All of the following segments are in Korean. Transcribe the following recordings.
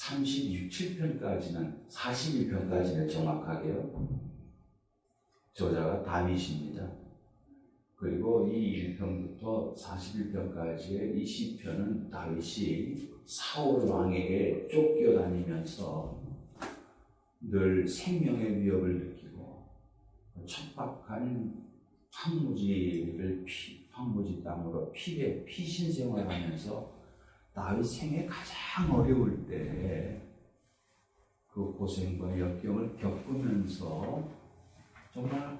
36, 7편까지는 41편까지는 정확하게요. 저자가 다윗입니다. 그리고 이 1편부터 41편까지의 이 시편은 다윗이 사울 왕에게 쫓겨다니면서 늘 생명의 위협을 느끼고 척박한 황무지 땅으로 피신 생활하면서 다윗 생애 가장 어려울 때 그 고생과 역경을 겪으면서 정말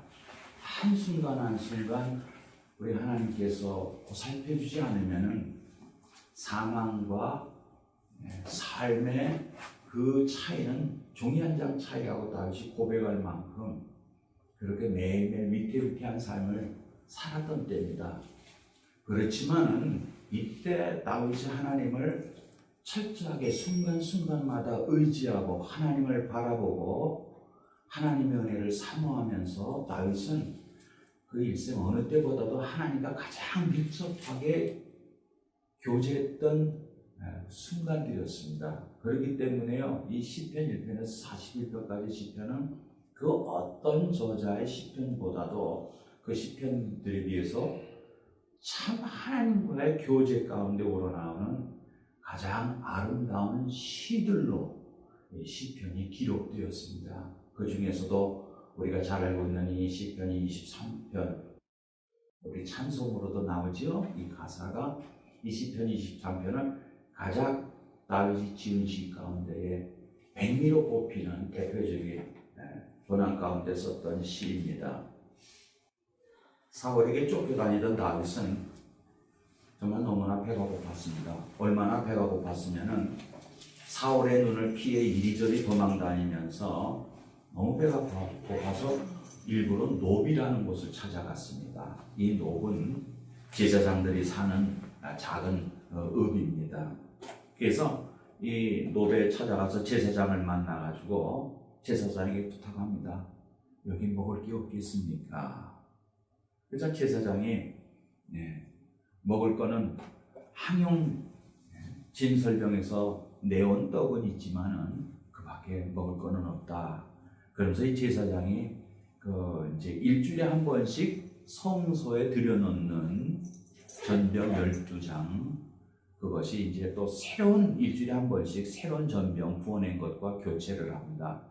한순간 한순간 우리 하나님께서 보살펴주지 않으면은 사망과 삶의 그 차이는 종이 한 장 차이하고 다윗이 고백할 만큼 그렇게 매일매일 위태위태한 삶을 살았던 때입니다. 그렇지만은 이때 다윗이 하나님을 철저하게 순간순간마다 의지하고 하나님을 바라보고 하나님의 은혜를 사모하면서 다윗은 그 일생 어느 때보다도 하나님과 가장 밀접하게 교제했던 순간들이었습니다. 그렇기 때문에요, 이 시편 1편에서 41편까지 시편은 그 어떤 저자의 시편보다도 그 시편들에 비해서 참 하나님과의 교제 가운데 우러나오는 가장 아름다운 시들로 이 시편이 기록되었습니다. 그 중에서도 우리가 잘 알고 있는 이 시편이 23편, 우리 찬송으로도 나오죠. 이 가사가 이 시편 23편은 가장 다윗이 지은 시 가운데에 백미로 뽑히는 대표적인 고난 가운데 썼던 시입니다. 사울에게 쫓겨다니던 다윗은 정말 너무나 배가 고팠습니다. 얼마나 배가 고팠으면은 사울의 눈을 피해 이리저리 도망다니면서 너무 배가 고파서 일부러 노비라는 곳을 찾아갔습니다. 이 노은 제사장들이 사는 작은 읍입니다. 그래서 이 노베에 찾아가서 제사장을 만나가지고 제사장에게 부탁합니다. 여기 먹을 게 없겠습니까? 그래서 제사장이 먹을 거는 항용 진설병에서 내온 떡은 있지만은 그 밖에 먹을 거는 없다. 그러면서 이 제사장이 이제 일주일에 한 번씩 성소에 들여놓는 전병 12장, 그것이 이제 또 새로운 일주일에 한 번씩 새로운 전병 부어낸 것과 교체를 합니다.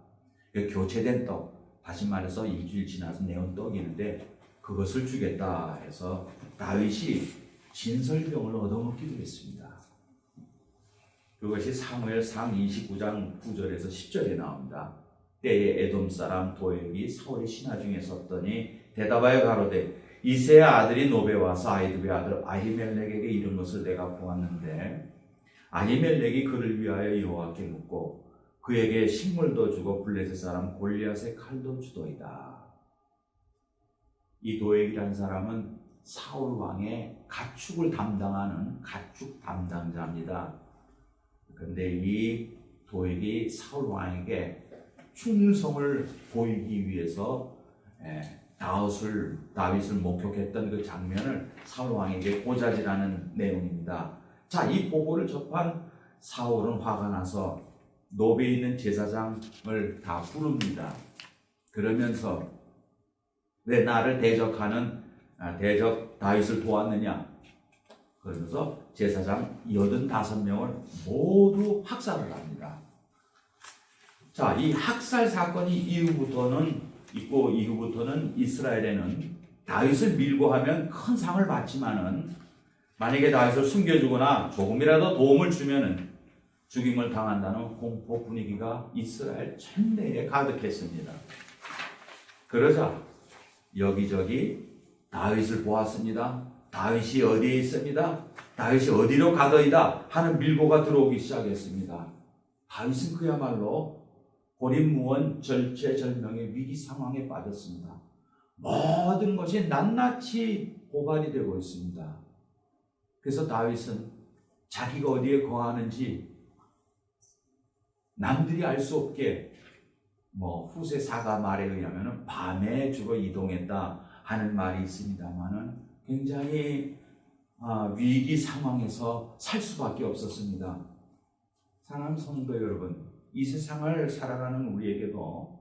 교체된 떡, 다시 말해서 일주일 지나서 내온 떡이 있는데 그것을 주겠다 해서 다윗이 진설병을 얻어먹기로 했습니다. 그것이 사무엘상 29장 9절에서 10절에 나옵니다. 때에 에돔 사람 도액이 사울의 신하 중에 섰더니 대답하여 가로되 이새의 아들이 노베 와서 아히두베의 아들 아히멜렉에게 이른 것을 내가 보았는데 아히멜렉이 그를 위하여 여호와께 묻고 그에게 식물도 주고 블레셋 사람 골리앗의 칼도 주도이다. 이 도액이라는 사람은 사울 왕의 가축을 담당하는 가축 담당자입니다. 그런데 이 도액이 사울 왕에게 충성을 보이기 위해서 다윗을 목격했던 그 장면을 사울 왕에게 고자질하는 내용입니다. 자, 이 보고를 접한 사울은 화가 나서 노베에 있는 제사장을 다 부릅니다. 그러면서 왜 나를 대적 다윗을 도왔느냐? 그러면서 제사장 85명을 모두 학살을 합니다. 자, 이 학살 사건이 이후부터는 이스라엘에는 다윗을 밀고 하면 큰 상을 받지만은 만약에 다윗을 숨겨주거나 조금이라도 도움을 주면은 죽임을 당한다는 공포 분위기가 이스라엘 전내에 가득했습니다. 그러자 여기저기 다윗을 보았습니다. 다윗이 어디에 있습니다. 다윗이 어디로 가더이다 하는 밀고가 들어오기 시작했습니다. 다윗은 그야말로 고립무원 절체절명의 위기 상황에 빠졌습니다. 모든 것이 낱낱이 고발이 되고 있습니다. 그래서 다윗은 자기가 어디에 거하는지 남들이 알 수 없게 후세 사가 말에 의하면 밤에 주로 이동했다 하는 말이 있습니다만은 굉장히 위기 상황에서 살 수밖에 없었습니다. 사랑하는 성도 여러분, 이 세상을 살아가는 우리에게도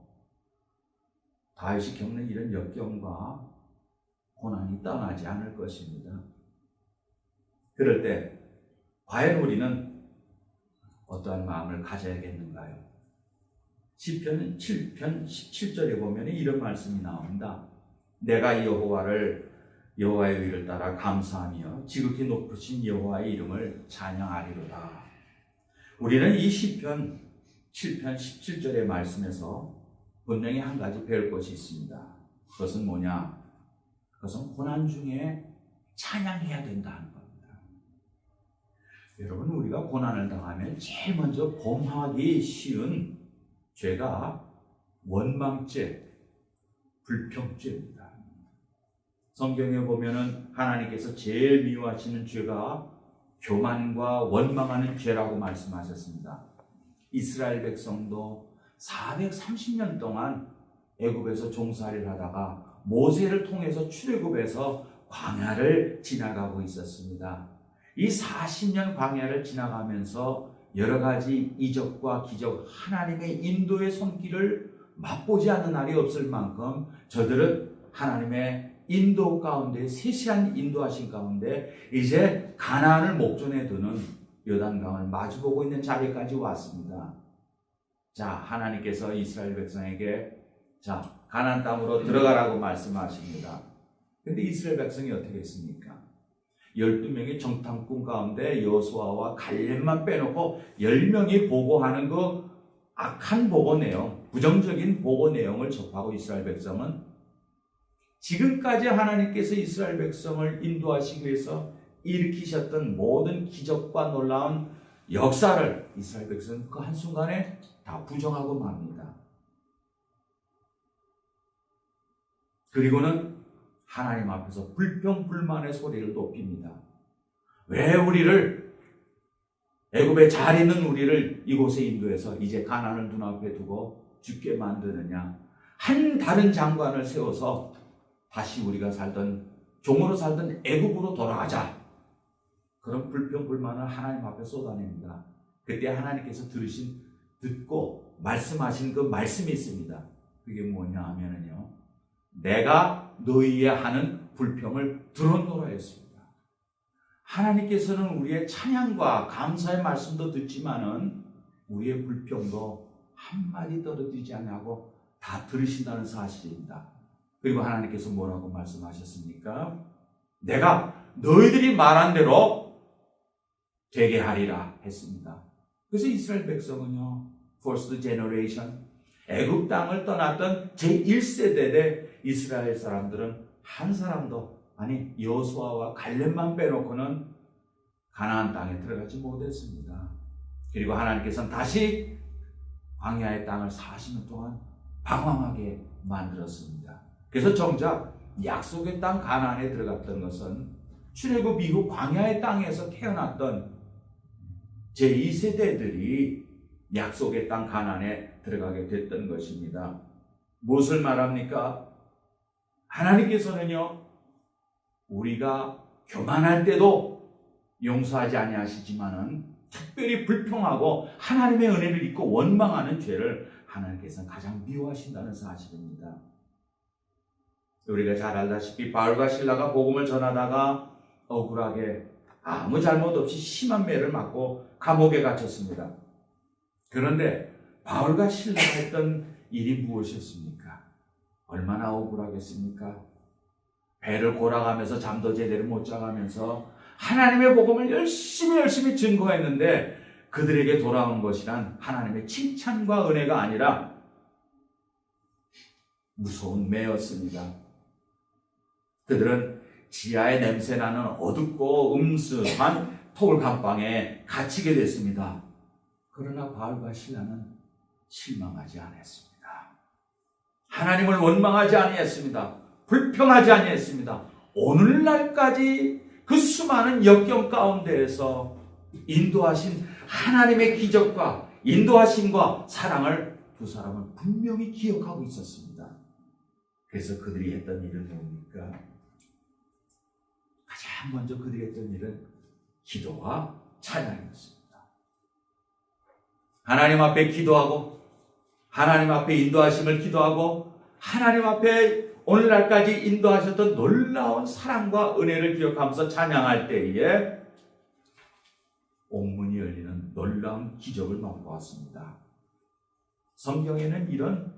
다윗이 겪는 이런 역경과 고난이 떠나지 않을 것입니다. 그럴 때 과연 우리는 어떠한 마음을 가져야겠는가요? 시편 7편 17절에 보면 이런 말씀이 나옵니다. 내가 여호와의 의를 따라 감사하며 지극히 높으신 여호와의 이름을 찬양하리로다. 우리는 이 시편 7편 17절의 말씀에서 분명히 한 가지 배울 것이 있습니다. 그것은 뭐냐? 그것은 고난 중에 찬양해야 된다는 겁니다. 여러분, 우리가 고난을 당하면 제일 먼저 범하기 쉬운 죄가 원망죄, 불평죄입니다. 성경에 보면은 하나님께서 제일 미워하시는 죄가 교만과 원망하는 죄라고 말씀하셨습니다. 이스라엘 백성도 430년 동안 애굽에서 종살이를 하다가 모세를 통해서 출애굽해서 광야를 지나가고 있었습니다. 이 40년 광야를 지나가면서 여러 가지 이적과 기적, 하나님의 인도의 손길을 맛보지 않는 날이 없을 만큼 저들은 하나님의 인도 가운데, 세시한 인도하신 가운데 이제 가나안을 목전에 두는 요단강을 마주보고 있는 자리까지 왔습니다. 자, 하나님께서 이스라엘 백성에게 자, 가나안 땅으로 들어가라고 말씀하십니다. 근데 이스라엘 백성이 어떻게 했습니까? 12명의 정탐꾼 가운데 여호수아와 갈렙만 빼놓고 10명이 보고하는 그 악한 보고 내용, 부정적인 보고 내용을 접하고 이스라엘 백성은 지금까지 하나님께서 이스라엘 백성을 인도하시기 위해서 일으키셨던 모든 기적과 놀라운 역사를 이스라엘 백성은 그 한순간에 다 부정하고 맙니다. 그리고는 하나님 앞에서 불평불만의 소리를 높입니다. 왜 우리를, 애굽에 잘 있는 우리를 이곳에 인도해서 이제 가나안을 눈앞에 두고 죽게 만드느냐. 한 다른 장관을 세워서 다시 우리가 살던, 종으로 살던 애굽으로 돌아가자. 그런 불평불만을 하나님 앞에 쏟아냅니다. 그때 하나님께서 듣고 말씀하신 그 말씀이 있습니다. 그게 뭐냐 하면은요, 내가 너희에 하는 불평을 들었노라 했습니다. 하나님께서는 우리의 찬양과 감사의 말씀도 듣지만은 우리의 불평도 한마디 떨어지지 않고 다 들으신다는 사실입니다. 그리고 하나님께서 뭐라고 말씀하셨습니까? 내가 너희들이 말한 대로 되게 하리라 했습니다. 그래서 이스라엘 백성은요, first generation, 애굽 땅을 떠났던 제1세대 이스라엘 사람들은 한 사람도, 아니 여호수아와 갈렙만 빼놓고는 가나안 땅에 들어가지 못했습니다. 그리고 하나님께서는 다시 광야의 땅을 40년 동안 방황하게 만들었습니다. 그래서 정작 약속의 땅 가나안에 들어갔던 것은 출애굽 이후 광야의 땅에서 태어났던 제2세대들이 약속의 땅 가나안에 들어가게 됐던 것입니다. 무엇을 말합니까? 하나님께서는요, 우리가 교만할 때도 용서하지 아니하시지만은 특별히 불평하고 하나님의 은혜를 잊고 원망하는 죄를 하나님께서는 가장 미워하신다는 사실입니다. 우리가 잘 알다시피 바울과 실라가 복음을 전하다가 억울하게 아무 잘못 없이 심한 매를 맞고 감옥에 갇혔습니다. 그런데 바울과 실라가 했던 일이 무엇이었습니까? 얼마나 억울하겠습니까? 배를 골아가면서 잠도 제대로 못 자가면서 하나님의 복음을 열심히 증거했는데 그들에게 돌아온 것이란 하나님의 칭찬과 은혜가 아니라 무서운 매였습니다. 그들은 지하에 냄새나는 어둡고 음습한 토굴 감방에 갇히게 됐습니다. 그러나 바울과 실라는 실망하지 않았습니다. 하나님을 원망하지 아니했습니다. 불평하지 아니했습니다. 오늘날까지 그 수많은 역경 가운데에서 인도하신 하나님의 기적과 인도하심과 사랑을 두 사람은 분명히 기억하고 있었습니다. 그래서 그들이 했던 일은 뭡니까? 가장 먼저 그들이 했던 일은 기도와 찬양이었습니다. 하나님 앞에 기도하고 하나님 앞에 인도하심을 기도하고 하나님 앞에 오늘날까지 인도하셨던 놀라운 사랑과 은혜를 기억하면서 찬양할 때에 옥문이 열리는 놀라운 기적을 맛보았습니다. 성경에는 이런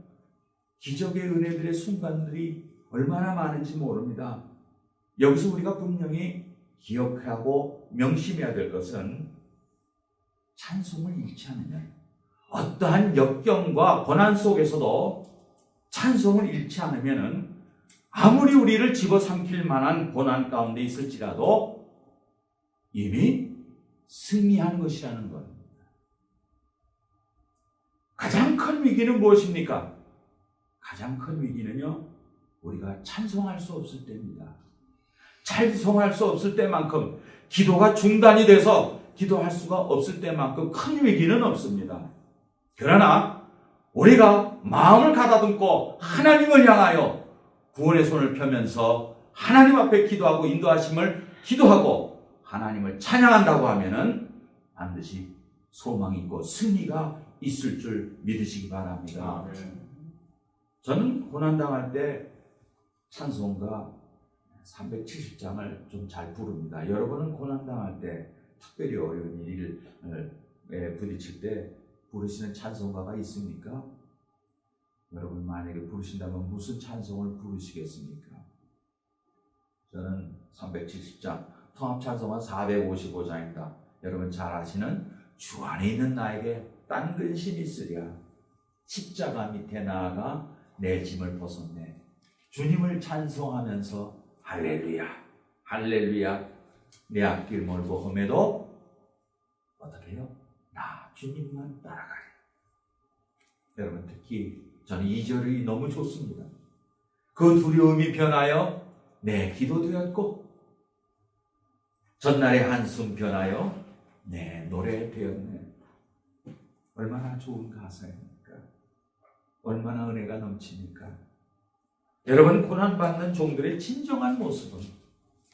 기적의 은혜들의 순간들이 얼마나 많은지 모릅니다. 여기서 우리가 분명히 기억하고 명심해야 될 것은 찬송을 잃지 않으면 어떠한 역경과 고난 속에서도 찬송을 잃지 않으면 아무리 우리를 집어삼킬 만한 고난 가운데 있을지라도 이미 승리한 것이라는 것. 가장 큰 위기는 무엇입니까? 가장 큰 위기는요, 우리가 찬송할 수 없을 때입니다. 찬송할 수 없을 때만큼, 기도가 중단이 돼서 기도할 수가 없을 때만큼 큰 위기는 없습니다. 그러나 우리가 마음을 가다듬고 하나님을 향하여 구원의 손을 펴면서 하나님 앞에 기도하고 인도하심을 기도하고 하나님을 찬양한다고 하면은 반드시 소망이 있고 승리가 있을 줄 믿으시기 바랍니다. 저는 고난당할 때 찬송가 370장을 좀 잘 부릅니다. 여러분은 고난당할 때 특별히 어려운 일에 부딪힐 때 부르시는 찬송가가 있습니까? 여러분 만약에 부르신다면 무슨 찬송을 부르시겠습니까? 저는 370장, 통합찬송가 455장입니다. 여러분 잘 아시는 주 안에 있는 나에게 딴 근심이 있으랴. 십자가 밑에 나아가 내 짐을 벗었네. 주님을 찬송하면서 할렐루야, 할렐루야. 내 앞길 멀고 험해도 어떻게 해요? 나 주님만 따라가리. 여러분 특히 저는 이 절이 너무 좋습니다. 그 두려움이 변하여 내 기도 되었고 전날의 한숨 변하여 내 노래 되었네. 얼마나 좋은 가사입니까? 얼마나 은혜가 넘칩니까? 여러분 고난받는 종들의 진정한 모습은,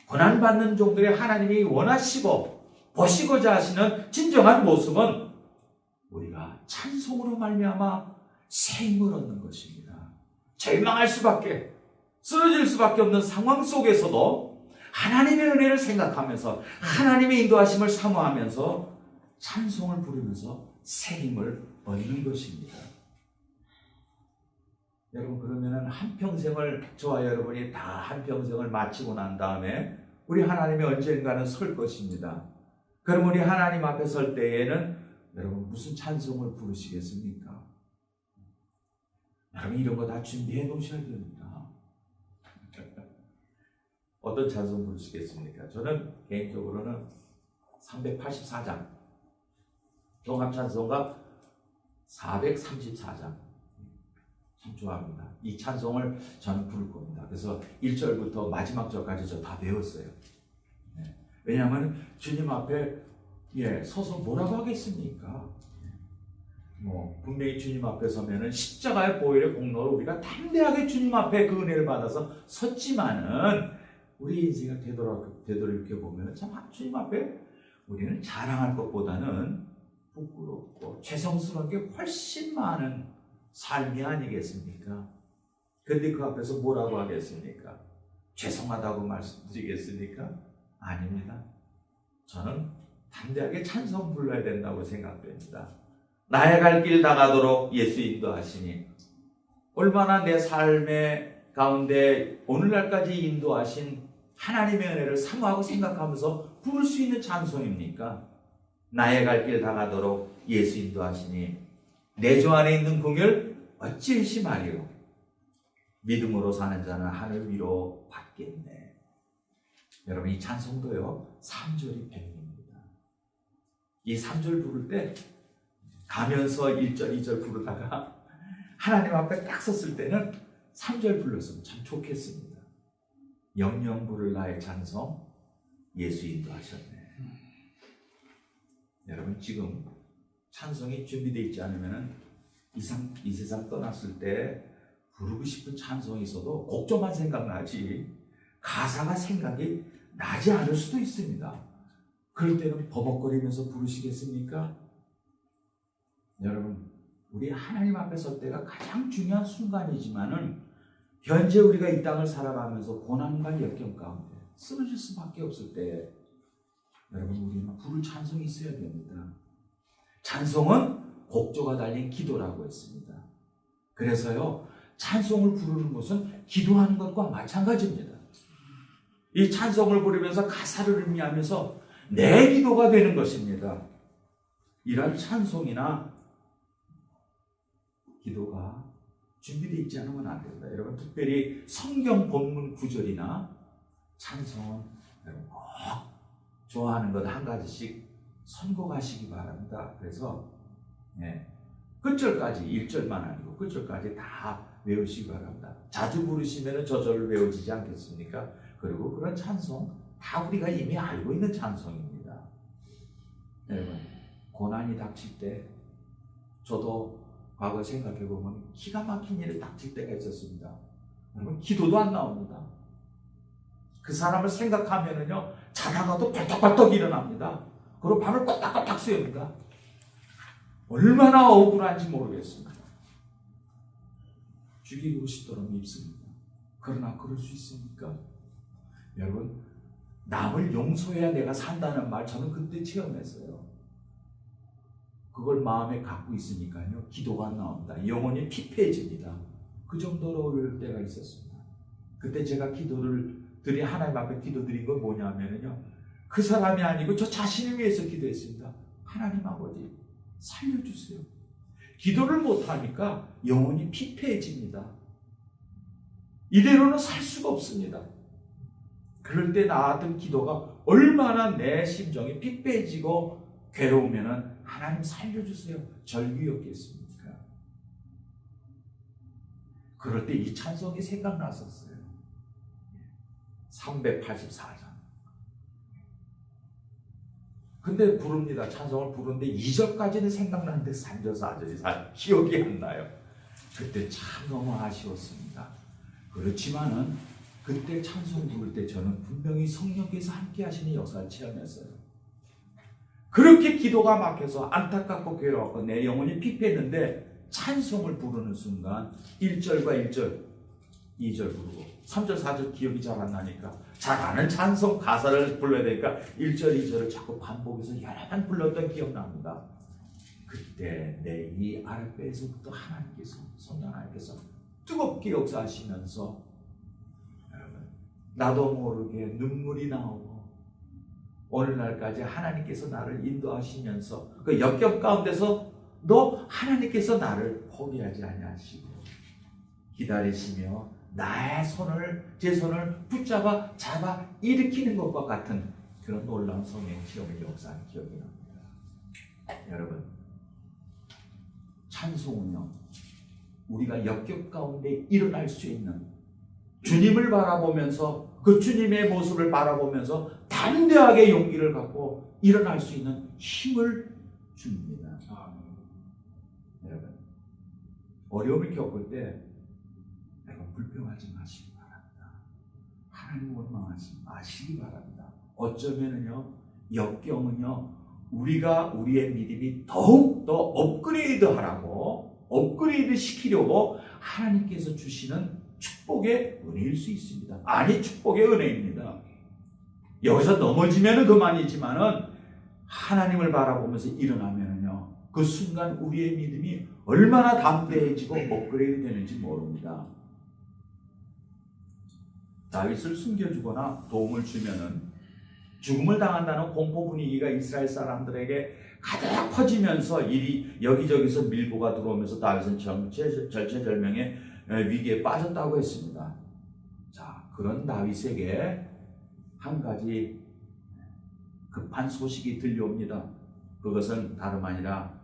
고난받는 종들의 하나님이 원하시고 보시고자 하시는 진정한 모습은 우리가 찬송으로 말미암아 새 힘을 얻는 것입니다. 절망할 수밖에, 쓰러질 수밖에 없는 상황 속에서도 하나님의 은혜를 생각하면서 하나님의 인도하심을 사모하면서 찬송을 부르면서 새 힘을 얻는 것입니다. 여러분 그러면은 한평생을, 저와 여러분이 다 한평생을 마치고 난 다음에 우리 하나님이 언젠가는 설 것입니다. 그럼 우리 하나님 앞에 설 때에는 여러분 무슨 찬송을 부르시겠습니까? 여러분 이런 거 다 준비해 놓으셔야 됩니다. 어떤 찬송 부르시겠습니까? 저는 개인적으로는 384장 종합찬송가 434장 참 좋아합니다. 이 찬송을 저는 부를 겁니다. 그래서 1절부터 마지막 절까지 저 다 배웠어요. 네. 왜냐하면 주님 앞에 서서 뭐라고 하겠습니까? 분명히 주님 앞에 서면은 십자가의 보혈의 공로를 우리가 담대하게 주님 앞에 그 은혜를 받아서 섰지만은 우리 인생을 되돌이켜 보면 참 주님 앞에 우리는 자랑할 것보다는 부끄럽고 죄송스러운 게 훨씬 많은 삶이 아니겠습니까? 근데 그 앞에서 뭐라고 하겠습니까? 죄송하다고 말씀드리겠습니까? 아닙니다. 저는 담대하게 찬송 불러야 된다고 생각됩니다. 나의 갈 길 다가도록 예수 인도하시니, 얼마나 내 삶의 가운데 오늘날까지 인도하신 하나님의 은혜를 사모하고 생각하면서 부를 수 있는 찬송입니까? 나의 갈 길 다가도록 예수 인도하시니 내 주 안에 있는 궁을 어찌 의심하리요. 믿음으로 사는 자는 하늘 위로 받겠네. 여러분 이 찬송도요 3절이 백입니다. 이 3절 부를 때 가면서 1절, 2절 부르다가 하나님 앞에 딱 섰을 때는 3절 불렀으면 참 좋겠습니다. 영영 부를 나의 찬송 예수 인도하셨네. 여러분 지금 찬송이 준비되어 있지 않으면 이 세상 떠났을 때 부르고 싶은 찬송이 있어도 곡조만 생각나지 가사가 생각이 나지 않을 수도 있습니다. 그럴 때는 버벅거리면서 부르시겠습니까? 여러분, 우리 하나님 앞에 설 때가 가장 중요한 순간이지만은 현재 우리가 이 땅을 살아가면서 고난과 역경 가운데 쓰러질 수밖에 없을 때 여러분, 우리는 부를 찬송이 있어야 됩니다. 찬송은 곡조가 달린 기도라고 했습니다. 그래서요, 찬송을 부르는 것은 기도하는 것과 마찬가지입니다. 이 찬송을 부르면서 가사를 의미하면서 내 기도가 되는 것입니다. 이런 찬송이나 기도가 준비되어 있지 않으면 안 됩니다. 여러분, 특별히 성경 본문 구절이나 찬송은 여러분 꼭 좋아하는 것 한 가지씩 선곡하시기 바랍니다. 그래서 끝절까지 1절만 아니고 끝절까지 다 외우시기 바랍니다. 자주 부르시면 저절로 외워지지 않겠습니까? 그리고 그런 찬송 다 우리가 이미 알고 있는 찬송입니다. 여러분, 고난이 닥칠 때 저도 과거 생각해보면 기가 막힌 일이 닥칠 때가 있었습니다. 여러분, 기도도 안 나옵니다. 그 사람을 생각하면은요, 자다가도 벌떡벌떡 일어납니다. 그리고 밤을 꼬딱꼬딱 새웁니다. 얼마나 억울한지 모르겠습니다. 죽이고 싶도록 밉습니다. 그러나 그럴 수 있습니까? 여러분, 남을 용서해야 내가 산다는 말 저는 그때 체험했어요. 그걸 마음에 갖고 있으니까요, 기도가 안 나옵니다. 영혼이 피폐해집니다. 그 정도로 어려울 때가 있었습니다. 그때 제가 하나님 앞에 기도드린 건 뭐냐면요, 그 사람이 아니고 저 자신을 위해서 기도했습니다. 하나님 아버지, 살려주세요. 기도를 못하니까 영혼이 피폐해집니다. 이대로는 살 수가 없습니다. 그럴 때 나왔던 기도가 얼마나 내 심정이 피폐해지고 괴로우면은 하나님 살려주세요, 절규였겠습니까? 그럴 때 이 찬송이 생각났었어요. 384장. 근데 부릅니다. 찬송을 부르는데 2절까지는 생각나는데 3절, 4절이 잘 기억이 안 나요. 그때 참 너무 아쉬웠습니다. 그렇지만은 그때 찬송 부를 때 저는 분명히 성령께서 함께 하시는 역사를 체험했어요. 그렇게 기도가 막혀서 안타깝고 괴로웠고 내 영혼이 피폐했는데 찬송을 부르는 순간 1절과 1절, 2절 부르고 3절, 4절 기억이 잘 안 나니까 잘 아는 찬송 가사를 불러야 되니까 1절, 2절을 자꾸 반복해서 여러 번 불렀던 기억납니다. 그때 내 이 아랫배에서부터 하나님께서, 성령 하나님께서 뜨겁게 역사하시면서 여러분, 나도 모르게 눈물이 나오고 오늘날까지 하나님께서 나를 인도하시면서 그 역경 가운데서 너 하나님께서 나를 포기하지 아니하시고 기다리시며 나의 제 손을 잡아 일으키는 것과 같은 그런 놀라운 성령 체험의 역사는 기억이 납니다. 여러분, 찬송은요, 우리가 역경 가운데 일어날 수 있는 주님을 바라보면서 그 주님의 모습을 바라보면서 담대하게 용기를 갖고 일어날 수 있는 힘을 줍니다. 여러분, 어려움을 겪을 때 여러분 불평하지 마시기 바랍니다. 하나님 원망하지 마시기 바랍니다. 어쩌면은요, 역경은요, 우리가 우리의 믿음이 더욱 더 업그레이드 시키려고 하나님께서 주시는 축복의 은혜일 수 있습니다. 아니, 축복의 은혜입니다. 여기서 넘어지면 그만이지만은 하나님을 바라보면서 일어나면은요, 그 순간 우리의 믿음이 얼마나 담대해지고 업그레이드 되는지 모릅니다. 다윗을 숨겨주거나 도움을 주면은 죽음을 당한다는 공포 분위기가 이스라엘 사람들에게 가득 퍼지면서 일이 여기저기서 밀고가 들어오면서 다윗은 절체절명의 위기에 빠졌다고 했습니다. 자, 그런 다윗에게 한 가지 급한 소식이 들려옵니다. 그것은 다름 아니라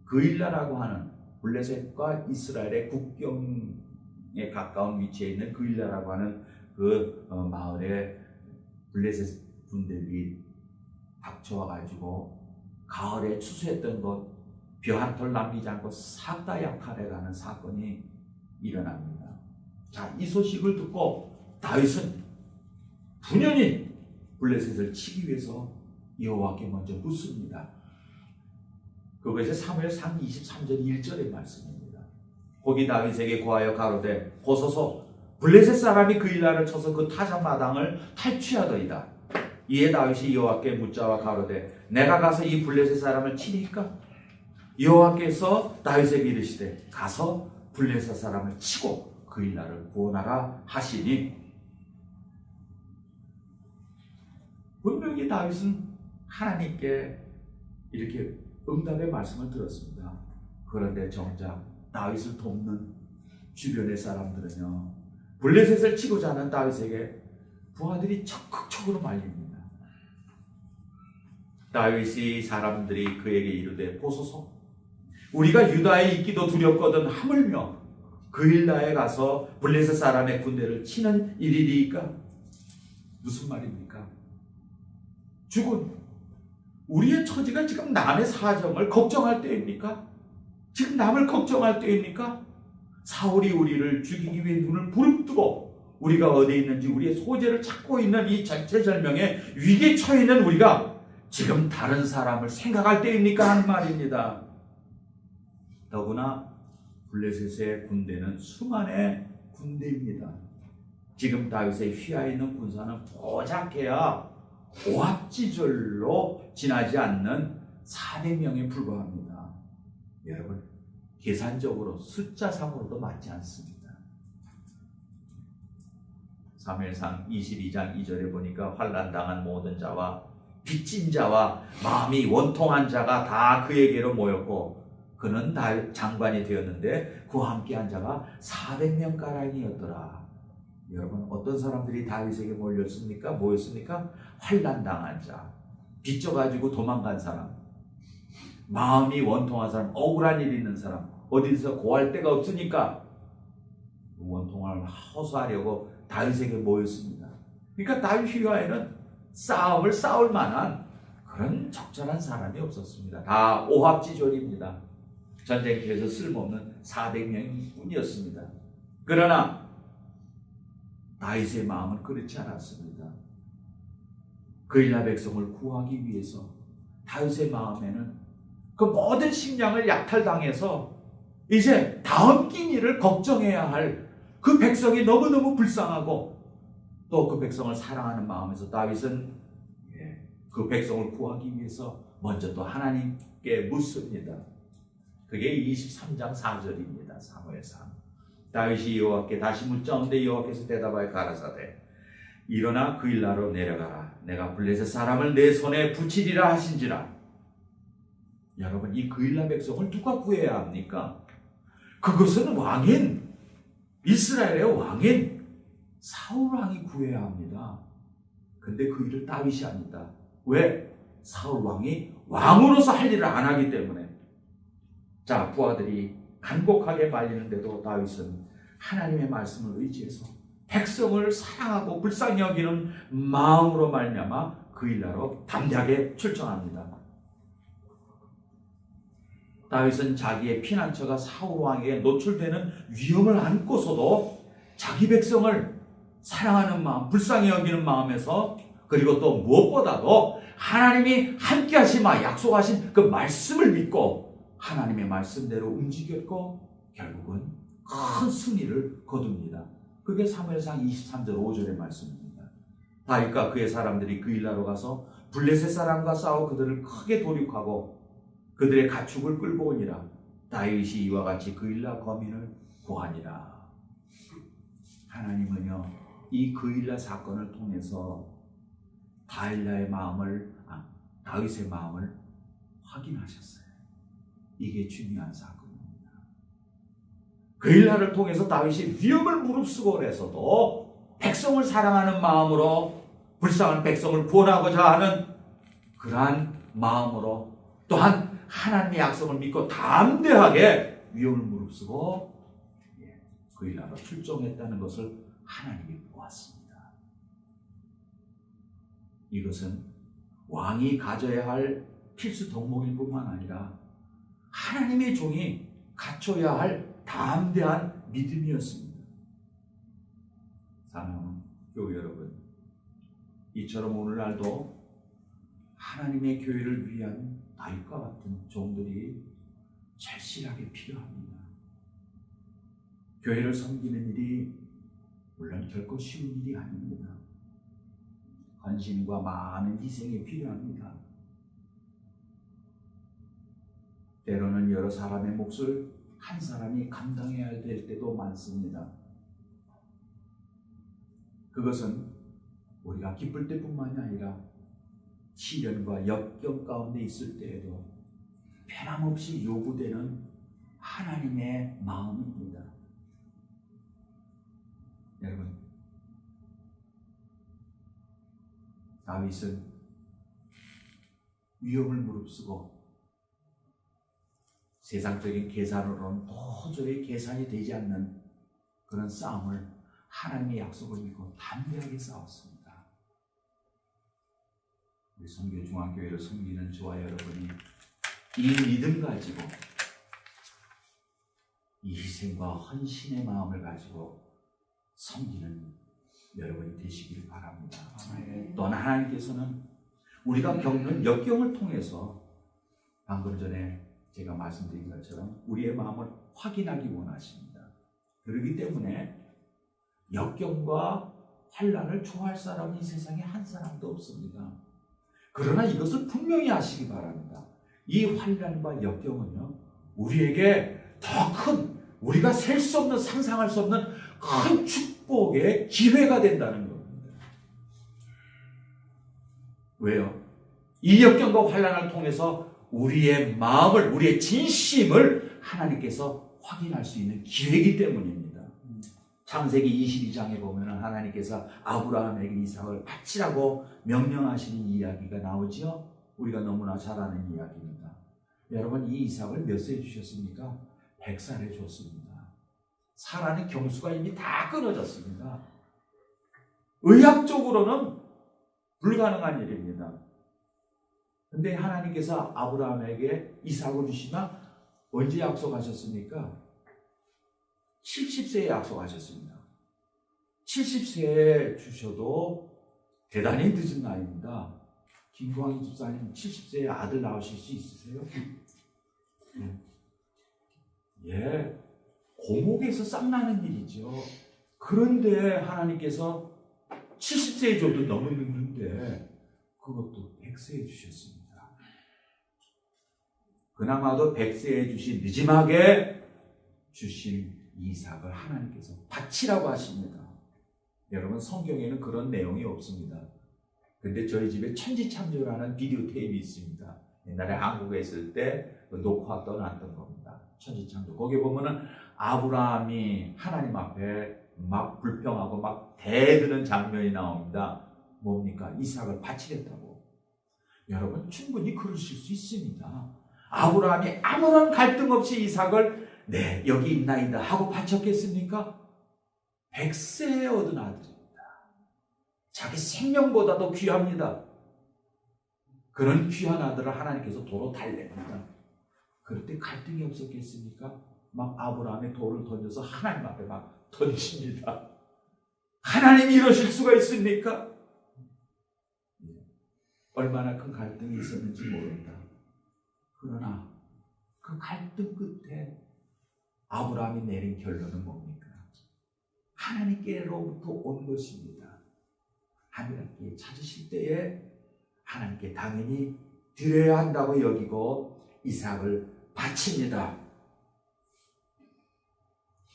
그일라라고 하는 블레셋과 이스라엘의 국경에 가까운 위치에 있는 그일라라고 하는 그 마을에 블레셋 군대들이 닥쳐와가지고 가을에 추수했던 것 벼 한 톨 남기지 않고 싹 다 약탈해가는 사건이 일어납니다. 자, 이 소식을 듣고 다윗은 분연히 블레셋을 치기 위해서 여호와께 먼저 묻습니다. 그것이 사무엘상 23절 1절의 말씀입니다. 거기 다윗에게 고하여 가로되 보소서 블레셋 사람이 그일라를 쳐서 그 타작 마당을 탈취하더이다. 이에 다윗이 여호와께 묻자와 가로되 내가 가서 이 블레셋 사람을 치리까? 여호와께서 다윗에게 이르시되 가서 블레셋 사람을 치고 그일라를 구원하라 하시니, 분명히 다윗은 하나님께 이렇게 응답의 말씀을 들었습니다. 그런데 정작 다윗을 돕는 주변의 사람들은요, 블레셋을 치고자 하는 다윗에게 부하들이 적극적으로 말립니다. 다윗이 사람들이 그에게 이르되 보소서 우리가 유다에 있기도 두렵거든 하물며 그일라에 가서 블레셋 사람의 군대를 치는 일이리까? 무슨 말입니까? 죽은 우리의 처지가 지금 남의 사정을 걱정할 때입니까? 지금 남을 걱정할 때입니까? 사울이 우리를 죽이기 위해 눈을 부릅뜨고 우리가 어디에 있는지 우리의 소재를 찾고 있는 이 절체절명의 위기에 처해 있는 우리가 지금 다른 사람을 생각할 때입니까? 하는 말입니다. 더구나 블레셋의 군대는 수만의 군대입니다. 지금 다윗의 휘하에 있는 군사는 고작해야 오합지졸로 지나지 않는 400명에 불과합니다. 여러분, 계산적으로 숫자상으로도 맞지 않습니다. 사무엘상 22장 2절에 보니까 환난당한 모든 자와 빚진 자와 마음이 원통한 자가 다 그에게로 모였고 그는 다윗 장관이 되었는데 그와 함께한 자가 400명가량이었더라. 여러분, 어떤 사람들이 다윗에게 모였습니까? 환난당한 자, 빚져가지고 도망간 사람, 마음이 원통한 사람, 억울한 일이 있는 사람, 어디서 고할 데가 없으니까 원통을 호소하려고 다윗에게 모였습니다. 그러니까 다윗 휘하에는 싸움을 싸울 만한 그런 적절한 사람이 없었습니다. 다 오합지졸입니다. 전쟁터에서 쓸모없는 400명일 뿐이었습니다. 그러나 다윗의 마음은 그렇지 않았습니다. 그일라 백성을 구하기 위해서 다윗의 마음에는 그 모든 식량을 약탈당해서 이제 다음 끼니를 걱정해야 할 그 백성이 너무너무 불쌍하고 또 그 백성을 사랑하는 마음에서 다윗은 그 백성을 구하기 위해서 먼저 또 하나님께 묻습니다. 그게 23장 4절입니다. 사무엘상. 다윗이 여호와께 다시 묻자온데 여호와께서 대답하여 가라사대 일어나 그일라로 내려가라. 내가 블레셋 사람을 내 손에 붙이리라 하신지라. 여러분, 이 그일라 백성을 누가 구해야 합니까? 그것은 왕인 이스라엘의 왕인 사울 왕이 구해야 합니다. 근데 그 일을 다윗이 합니다. 왜? 사울 왕이 왕으로서 할 일을 안 하기 때문에. 자, 부하들이 간곡하게 말리는데도 다윗은 하나님의 말씀을 의지해서 백성을 사랑하고 불쌍히 여기는 마음으로 말미암아 그일라로 담대하게 출정합니다. 다윗은 자기의 피난처가 사울 왕에게 노출되는 위험을 안고서도 자기 백성을 사랑하는 마음, 불쌍히 여기는 마음에서, 그리고 또 무엇보다도 하나님이 함께 하시마 약속하신 그 말씀을 믿고 하나님의 말씀대로 움직였고 결국은 큰 승리를 거둡니다. 그게 사무엘상 23절 5절의 말씀입니다. 다윗과 그의 사람들이 그일라로 가서 블레셋 사람과 싸워 그들을 크게 도륙하고 그들의 가축을 끌고 오니라. 다윗이 이와 같이 그일라 거민을 구하니라. 하나님은요, 이 그일라 사건을 통해서 다윗의 마음을 확인하셨어요. 이게 중요한 사건입니다. 그일라를 통해서 다윗이 위험을 무릅쓰고래서도 백성을 사랑하는 마음으로 불쌍한 백성을 구원하고자 하는 그러한 마음으로 또한 하나님의 약속을 믿고 담대하게 위험을 무릅쓰고 그일라로 출정했다는 것을 하나님이 보았습니다. 이것은 왕이 가져야 할 필수 덕목일 뿐만 아니라 하나님의 종이 갖춰야 할 담대한 믿음이었습니다. 사랑하는 교회 여러분, 이처럼 오늘날도 하나님의 교회를 위한 다윗과 같은 종들이 절실하게 필요합니다. 교회를 섬기는 일이 물론 결코 쉬운 일이 아닙니다. 헌신과 많은 희생이 필요합니다. 때로는 여러 사람의 몫을 한 사람이 감당해야 될 때도 많습니다. 그것은 우리가 기쁠 때뿐만이 아니라 시련과 역경 가운데 있을 때에도 변함없이 요구되는 하나님의 마음입니다. 여러분, 다윗은 위험을 무릅쓰고 세상적인 계산으로는 도저히 계산이 되지 않는 그런 싸움을 하나님의 약속을 믿고 담대하게 싸웠습니다. 우리 선교 중앙교회를 섬기는 저와 여러분이 이 믿음 가지고 이 희생과 헌신의 마음을 가지고 섬기는 여러분이 되시길 바랍니다. 또한 하나님께서는 우리가 겪는 역경을 통해서 방금 전에 제가 말씀드린 것처럼 우리의 마음을 확인하기 원하십니다. 그렇기 때문에 역경과 환난을 좋아할 사람은 이 세상에 한 사람도 없습니다. 그러나 이것을 분명히 아시기 바랍니다. 이 환난과 역경은요, 우리에게 더 큰, 우리가 셀 수 없는, 상상할 수 없는 큰 축복의 기회가 된다는 겁니다. 왜요? 이 역경과 환난을 통해서 우리의 마음을, 우리의 진심을 하나님께서 확인할 수 있는 기회이기 때문입니다. 창세기 22장에 보면 하나님께서 아브라함에게 이삭을 바치라고 명령하시는 이야기가 나오죠. 우리가 너무나 잘 아는 이야기입니다. 여러분, 이 이삭을 몇 세에 주셨습니까? 100살에 줬습니다. 사라는 경수가 이미 다 끊어졌습니다. 의학적으로는 불가능한 일입니다. 근데 하나님께서 아브라함에게 이삭을 주시나 언제 약속하셨습니까? 70세에 약속하셨습니다. 70세에 주셔도 대단히 늦은 나이입니다. 김광희 집사님 70세에 아들 낳으실 수 있으세요? 예, 고목에서 쌍나는 일이죠. 그런데 하나님께서 70세에 줘도 너무 늦는데 그것도 100세에 주셨습니다. 그나마도 100세에 주신, 늦지막에 주신 이삭을 하나님께서 바치라고 하십니다. 여러분, 성경에는 그런 내용이 없습니다. 근데 저희 집에 천지창조라는 비디오 테이프가 있습니다. 옛날에 한국에 있을 때 녹화 떠났던 겁니다. 천지창조. 거기 보면은 아브라함이 하나님 앞에 막 불평하고 막 대드는 장면이 나옵니다. 뭡니까? 이삭을 바치겠다고. 여러분, 충분히 그러실 수 있습니다. 아브라함이 아무런 갈등 없이 이삭을 네, 여기 있나이다 하고 바쳤겠습니까? 100세에 얻은 아들입니다. 자기 생명보다도 귀합니다. 그런 귀한 아들을 하나님께서 도로 달랩니다. 그럴 때 갈등이 없었겠습니까? 막 아브라함의 돌을 던져서 하나님 앞에 막 던집니다. 하나님이 이러실 수가 있습니까? 얼마나 큰 갈등이 있었는지 모른다. 그러나 그 갈등 끝에 아브라함이 내린 결론은 뭡니까? 하나님께로부터 온 것입니다. 하나님께 찾으실 때에 하나님께 당연히 드려야 한다고 여기고 이삭을 바칩니다.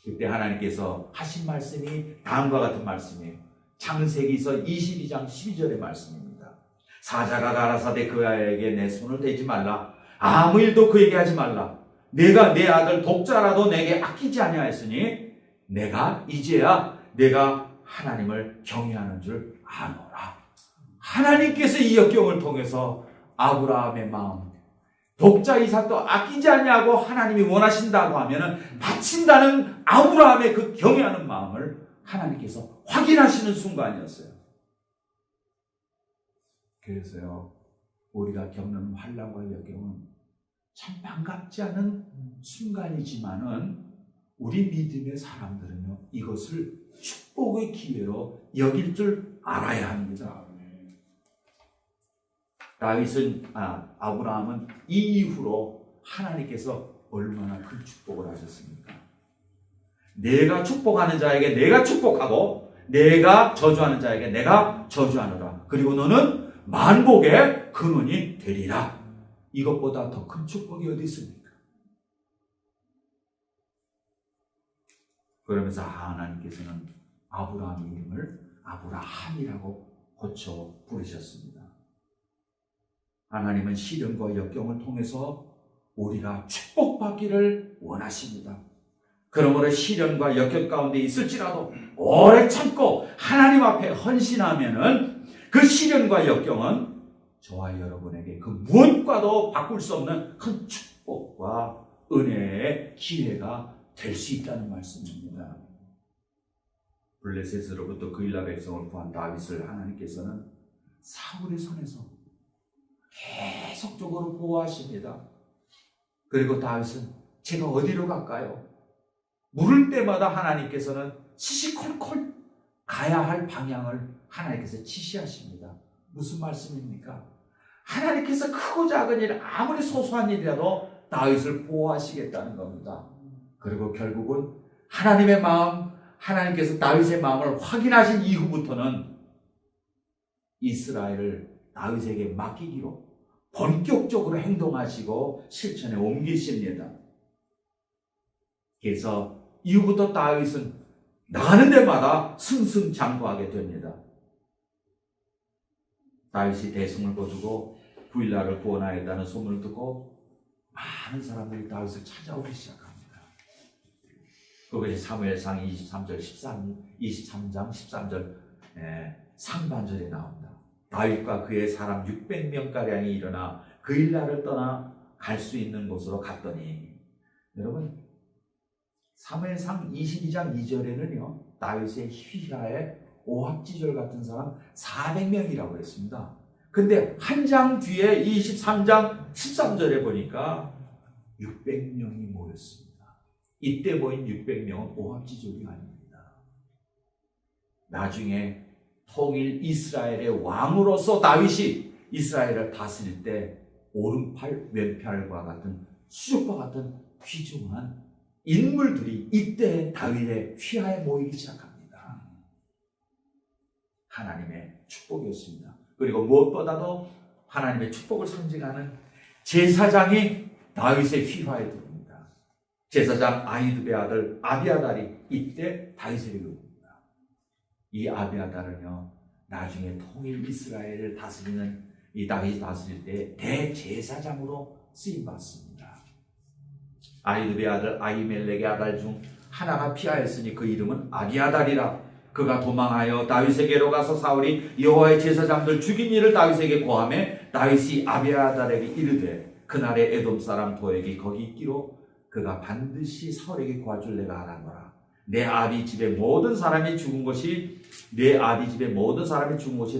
그때 하나님께서 하신 말씀이 다음과 같은 말씀이에요. 창세기서 22장 12절의 말씀입니다. 사자가 가라사대 그 아이에게 내 손을 대지 말라. 아무 일도 그에게 하지 말라. 내가 내 아들 독자라도 내게 아끼지 아니하였으니 내가 이제야 내가 하나님을 경외하는 줄 아노라. 하나님께서 이 역경을 통해서 아브라함의 마음, 독자 이삭도 아끼지 아니하고 하나님이 원하신다고 하면은 바친다는 아브라함의 그 경외하는 마음을 하나님께서 확인하시는 순간이었어요. 그래서요, 우리가 겪는 환난과 역경은 참 반갑지 않은 순간이지만은 우리 믿음의 사람들은요, 이것을 축복의 기회로 여길 줄 알아야 합니다. 아브라함은 이 이후로 하나님께서 얼마나 큰 축복을 하셨습니까? 내가 축복하는 자에게 내가 축복하고 내가 저주하는 자에게 내가 저주하노라. 그리고 너는 만복의 근원이 되리라. 이것보다 더 큰 축복이 어디 있습니까? 그러면서 하나님께서는 아브라함의 이름을 아브라함이라고 고쳐 부르셨습니다. 하나님은 시련과 역경을 통해서 우리가 축복받기를 원하십니다. 그러므로 시련과 역경 가운데 있을지라도 오래 참고 하나님 앞에 헌신하면은 그 시련과 역경은 저와 여러분에게 그 무엇과도 바꿀 수 없는 큰 축복과 은혜의 기회가 될 수 있다는 말씀입니다. 블레셋으로부터 그일라 백성을 구한 다윗을 하나님께서는 사울의 손에서 계속적으로 보호하십니다. 그리고 다윗은 제가 어디로 갈까요? 물을 때마다 하나님께서는 시시콜콜 가야 할 방향을 하나님께서 지시하십니다. 무슨 말씀입니까? 하나님께서 크고 작은 일, 아무리 소소한 일이라도 다윗을 보호하시겠다는 겁니다. 그리고 결국은 하나님의 마음, 하나님께서 다윗의 마음을 확인하신 이후부터는 이스라엘을 다윗에게 맡기기로 본격적으로 행동하시고 실천에 옮기십니다. 그래서 이후부터 다윗은 나가는 데마다 승승장구하게 됩니다. 다윗이 대승을 거두고 부일라를 구원하였다는 소문을 듣고 많은 사람들이 다윗을 찾아오기 시작합니다. 그것이 사무엘상 23장 13절 상반절에 나옵니다. 다윗과 그의 사람 600명가량이 일어나 그일라를 떠나 갈 수 있는 곳으로 갔더니, 여러분 사무엘상 22장 2절에는요 다윗의 휘하에 오합지졸 같은 사람 400명이라고 했습니다. 근데 한 장 뒤에 23장 13절에 보니까 600명이 모였습니다. 이때 보인 600명은 오합지졸이 아닙니다. 나중에 통일 이스라엘의 왕으로서 다윗이 이스라엘을 다스릴 때 오른팔 왼팔과 같은 수족과 같은 귀중한 인물들이 이때 다윗의 휘하에 모이기 시작합니다. 하나님의 축복이었습니다. 그리고 무엇보다도 하나님의 축복을 상징하는 제사장이 다윗의 휘하에 들어옵니다. 제사장 아히두베의 아들 아비아달이 이때 다윗에게 옵니다. 이 아비아달은요 나중에 통일 이스라엘을 다스리는 이 다윗이 다스릴 때 대제사장으로 쓰임 받습니다. 아히두베의 아들 아히멜렉의 아들 중 하나가 피하였으니 그 이름은 아비아달이라. 그가 도망하여 다윗에게로 가서 사울이 여호와의 제사장들 죽인 일을 다윗에게 고하매 다윗이 아비아달에게 이르되 그날의 에돔 사람 도액이 거기 있기로 그가 반드시 사울에게 고할 내가 알아노라. 내 아비 집의 모든 사람이 죽은 것이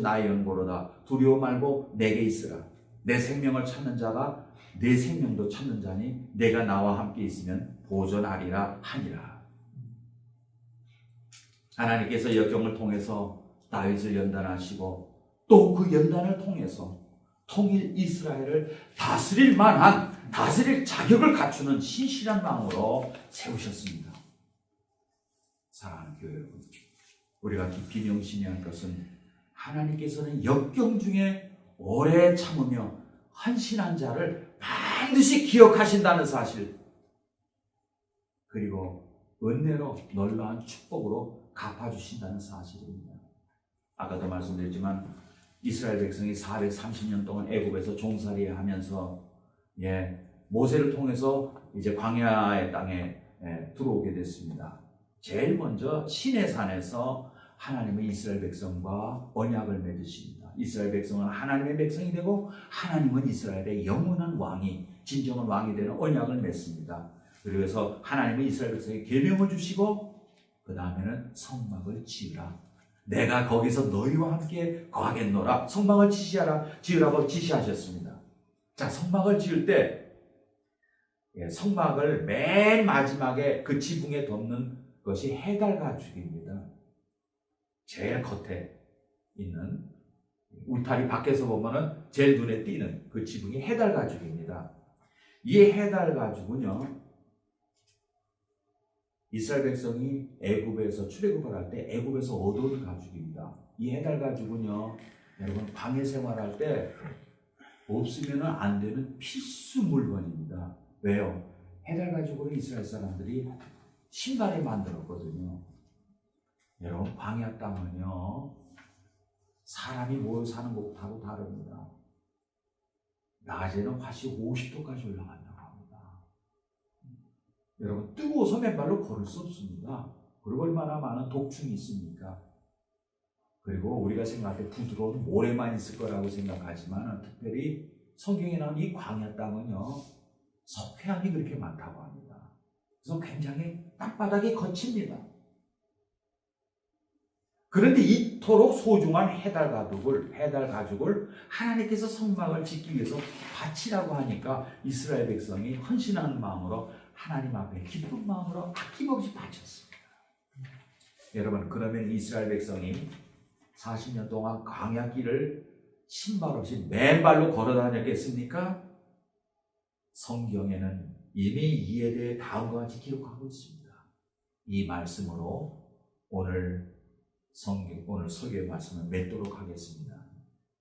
나의 연고로다. 두려워 말고 내게 있으라. 내 생명을 찾는 자가 내 생명도 찾는 자니 내가 나와 함께 있으면 보존하리라 하니라. 하나님께서 역경을 통해서 다윗을 연단하시고 또 그 연단을 통해서 통일 이스라엘을 다스릴 자격을 갖추는 신실한 왕으로 세우셨습니다. 사랑하는 교회 여러분, 우리가 깊이 명심해야 할 것은 하나님께서는 역경 중에 오래 참으며 헌신한 자를 반드시 기억하신다는 사실, 그리고 은혜로 놀라운 축복으로 갚아주신다는 사실입니다. 아까도 말씀드렸지만 이스라엘 백성이 430년 동안 애굽에서 종살이하면서 모세를 통해서 이제 광야의 땅에 들어오게 됐습니다. 제일 먼저 시내산에서 하나님은 이스라엘 백성과 언약을 맺으십니다. 이스라엘 백성은 하나님의 백성이 되고 하나님은 이스라엘의 영원한 왕이, 진정한 왕이 되는 언약을 맺습니다. 그래서 하나님은 이스라엘 백성에게 계명을 주시고 그 다음에는 성막을 지으라. 내가 거기서 너희와 함께 거하겠노라. 성막을 지으라고 지시하셨습니다. 자, 성막을 지을 때 성막을 맨 마지막에 그 지붕에 덮는 것이 해달 가죽입니다. 제일 겉에 있는 울타리 밖에서 보면은 제일 눈에 띄는 그 지붕이 해달 가죽입니다. 이 해달 가죽은요, 이스라엘 백성이 애굽에서 출애굽을 할 때 애굽에서 얻어온 가죽입니다. 이 해달 가죽은요, 여러분 광야 생활할 때 없으면 안 되는 필수 물건입니다. 왜요? 해달 가죽으로 이스라엘 사람들이 신발을 만들었거든요. 여러분 광야 땅은요, 사람이 모여 사는 곳하고 다릅니다. 낮에는 화씨 50도까지 올라간다고 합니다. 여러분 뜨거워서 맨발로 걸을 수 없습니다. 그리고 얼마나 많은 독충이 있습니까? 그리고 우리가 생각할 때 부드러운 모래만 있을 거라고 생각하지만 특별히 성경에 나온 이 광야 땅은요, 석회암이 그렇게 많다고 합니다. 그래서 굉장히 땅바닥이 거칩니다. 그런데 이토록 소중한 해달 가죽을 하나님께서 성막을 짓기 위해서 바치라고 하니까 이스라엘 백성이 헌신하는 마음으로 하나님 앞에 기쁜 마음으로 아낌없이 바쳤습니다. 여러분, 그러면 이스라엘 백성이 40년 동안 광야길을 신발 없이 맨발로 걸어 다녔겠습니까? 성경에는 이미 이에 대해 다음과 같이 기록하고 있습니다. 이 말씀으로 오늘 설교의 말씀을 맺도록 하겠습니다.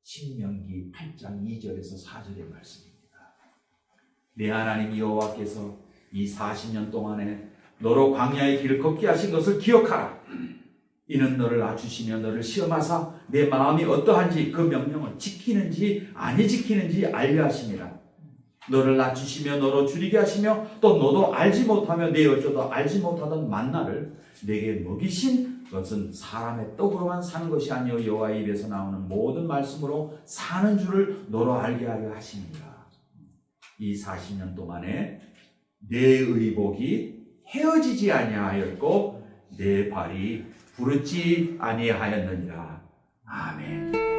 신명기 8장 2절에서 4절의 말씀입니다. 내 하나님 여호와께서 이 40년 동안에 너로 광야의 길을 걷게 하신 것을 기억하라. 이는 너를 낮추시며 너를 시험하사 내 마음이 어떠한지 그 명령을 지키는지 아니 지키는지 알려 하심이라. 너를 낮추시며 너로 줄이게 하시며 또 너도 알지 못하며 내 어쩌다 알지 못하던 만나를 내게 먹이신 그것은 사람의 떡으로만 사는 것이 아니요 여호와의 입에서 나오는 모든 말씀으로 사는 줄을 너로 알게 하려 하십니다. 이 40년 동안에 내 의복이 헤어지지 아니하였고 내 발이 부르지 아니하였느니라. 아멘.